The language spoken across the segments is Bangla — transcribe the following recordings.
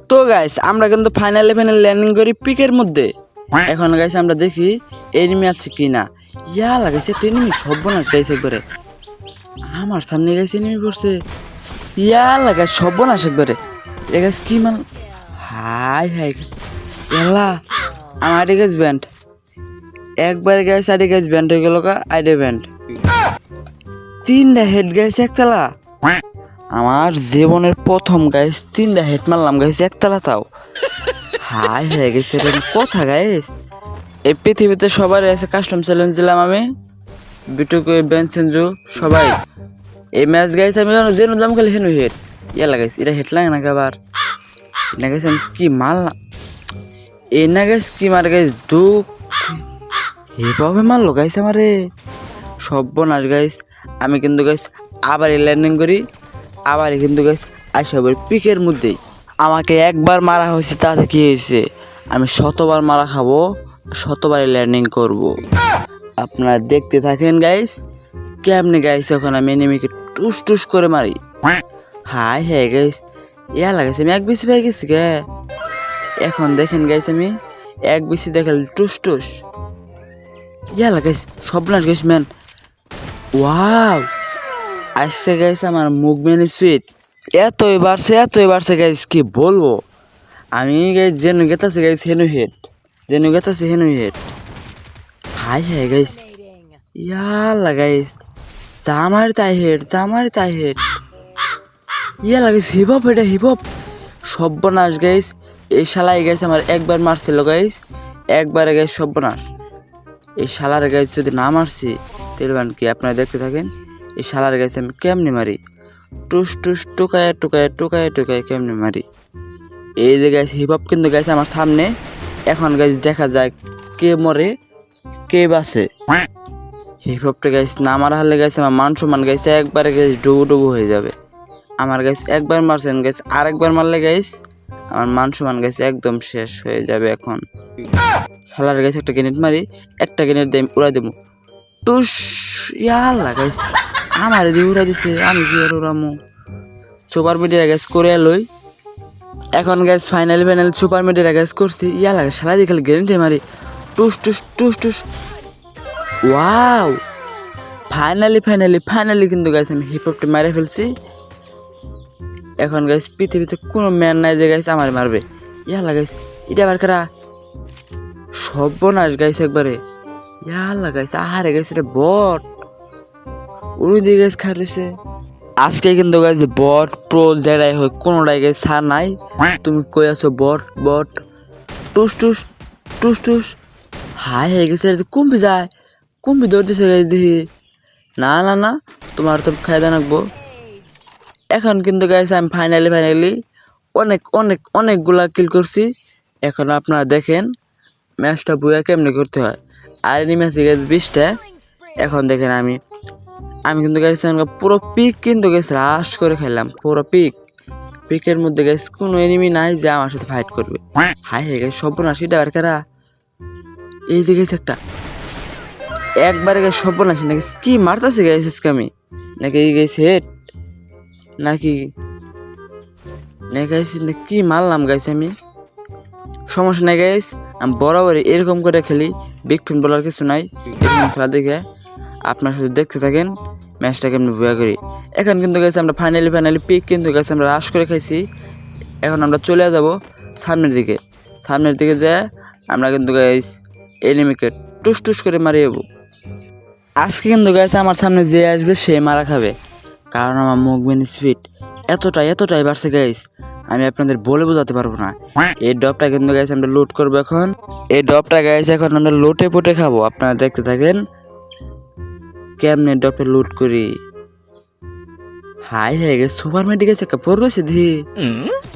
তো গাইস আমরা কিন্তু ফাইনালি ল্যান্ডিং করি পিকের মধ্যে। এখন গাইস আমরা দেখি এনিমি আছে কিনা। ইয়া লাগাইছে একটা এনিমি সর্বনাশ গাইছে একবারে আমার সামনে গাইছে এনিমি পড়ছে। ইয়া লাগাই সর্বনাশ একবারে এ গাইস কি মান হাই হাই এলা আমার গাইস ব্যান্ড একবারে গাইস আইডি গাইস ব্যান্ড হয়ে গেল কা আইডি ব্যান্ড তিনটা হেড গাইস একতলা আমার জীবনের প্রথম গাইস তিনটা হেড মারলাম গাইস একতলা তাও হাই হয়ে গেছে রে কথা গাইস এই পৃথিবীতে সবার আছে কাস্টম চ্যালেঞ্জ দিলাম আমি বিটুকে বেনসেনজু সবাই এই ম্যাচ গাইস আমি জানো জেনো দাম খালি হেনু হেড ইয়া লাগাইছে এটা হেড লাগে না আবার না গাইস আমি কি মারলাম এই না গাইস কি মার গাইস দুঃখ এভাবে মারলো গাইস আমারে সর্বনাশ গাইস আমি কিন্তু গাইস আবার ল্যান্ডিং করি আবার কিন্তু গাইস আইসা পিকের মধ্যেই আমাকে একবার মারা হয়েছে তাতে কি হয়েছে আমি শতবার মারা খাবো শতবারই ল্যান্ডিং করব আপনারা দেখতে থাকেন গাইস কেমনে গাইস এখন আমি এনিমিকে টুস টুস করে মারি হাই হ্যাঁ গাইস ইয়া লাগাইছে আমি এক বেশি পেয়ে গেছি গে এখন দেখেন গাইস আমি এক বেশি দেখাল টুস টুস ইয়া লাগাইস সবনাশ গাইস ম্যান ওয়াও আজকে গাইস আমার মুভমেন্ট স্পিড এতই বাড়ছে গাইস কি বলবো আমি গাইস জেনু গেতাছে গাইস হেনু হেড হাই হাই গাইস ইয়ালা গাইস জামার তাই হেড ইয়া লাগাইস হিপ হপ সর্বনাশ গাইস এই শালাই গাইস আমার একবার মারছিল গাইস একবারে গাইস সর্বনাশ এই শালার গাইস যদি না মারছি তেলবান কি আপনারা দেখতে থাকেন এই শালার গাইস আমি কেমনে মারি টুস টুস টোকায় কেমনে মারি এই যে গাইস হিপ হপ কিন্তু গাইস আমার সামনে এখন গাইস দেখা যায় কে মরে কে বাঁচে হিপ হপটা গাইস না মারা হলে গাইস আমার মান সম্মান গাইস একবারে গাইস ডুবু হয়ে যাবে আমার গাইস একবার মারছেন গাইস আরেকবার মারলে গাইস আমার মান সম্মান গাইস একদম শেষ হয়ে যাবে এখন শালার গাইস একটা গ্রেনেড মারি একটা গ্রেনেড দিয়ে উড়াই দেবো টুস ইয়াল্লা গাইস আমার দিয়ে উড়াই দিছে আমি কি আর উড়ামো সুপার মিডিয়া গ্যাস করে লই এখন gas final super media gas করছি ইয়া লাগে সারা দিয়ে খালি গ্যারেন্টি মারি টুস ওয়াও ফাইনালি কিন্তু গাইস আমি হিপ হপটা মারে ফেলছি এখন গাইস পৃথিবীতে কোনো ম্যান নাই যে গাইস আমার মারবে ইয়া লাগাইস এটা আবার কারা সর্বনাশ গাইস একবারে ইয়া লাগাইস আহারে গাইস এটা বট উড়ি দিয়ে গাইস খাইছে আজকে কিন্তু গাইস বট প্রো যেটাই হয় কোনোটাই গাইস ছাড় নাই তুমি কই আছো বট টুস হাই হয়ে গেছে কুম্পি যায় কুম্পি দৌড়তেছে গাইস দেখি না তোমার তো খাইদা রাখবো এখন কিন্তু গাইস আমি ফাইনালি অনেকগুলা কিল করছি এখন আপনারা দেখেন ম্যাচটা বুয়া কেমনে করতে হয় আর এই ম্যাচে গাইস 20টা এখন দেখেন আমি কিন্তু গাইস পুরো পিক কিন্তু গাইস রাশ করে খেললাম পুরো পিকের মধ্যে গাইস কোনো এনিমি নাই যে আমার সাথে ফাইট করবে হাই হে গাইস সর্বনাশ এটা আর কারা এই যে গাইস একটা একবারে গাইস সর্বনাশ নাকি কি মারতাছে গাইস আজকে আমি নাকি গাইস হেড নাকি গাইস কি মারলাম গাইস আমি সমস্যা নাই গাইস আমি বরাবর এরকম করে খেলি বিগ ফিন বলার কিছু নাই এরকম খেলা দেখে আপনারা শুধু দেখতে থাকেন ম্যাচটা কেমন ভুয়া করি এখন কিন্তু গাইস আমরা ফাইনালি পিক কিন্তু গাইস আমরা রাশ করে খাইছি এখন আমরা চলে যাব সামনের দিকে যে আমরা কিন্তু গাইস এনিমিকে টুস করে মারি যাবো আজকে কিন্তু গাইস আমার সামনে যে আসবে সে মারা খাবে কারণ আমার মুভমেন্ট স্পিড এতটাই বাড়ছে গাইস আমি আপনাদের বলে বোঝাতে পারবো না এই ডবটা কিন্তু গাইস আমরা লুট করবো এখন এই ডবটা গাইস এখন আমরা লুটে পুটে খাবো আপনারা দেখতে থাকেন কেমনে ডবটা লুট করি হাই হয়ে গেছে সুপার মেডিকেল চেক পর রয়েছে দি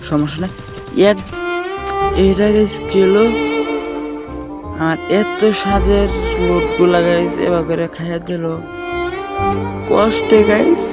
সমস্যা নাই এটা গাইস কিলো আর এত স্বাদের লুটগুলা গাইস এবার করে খাইয়া দিল কষ্টে গাইস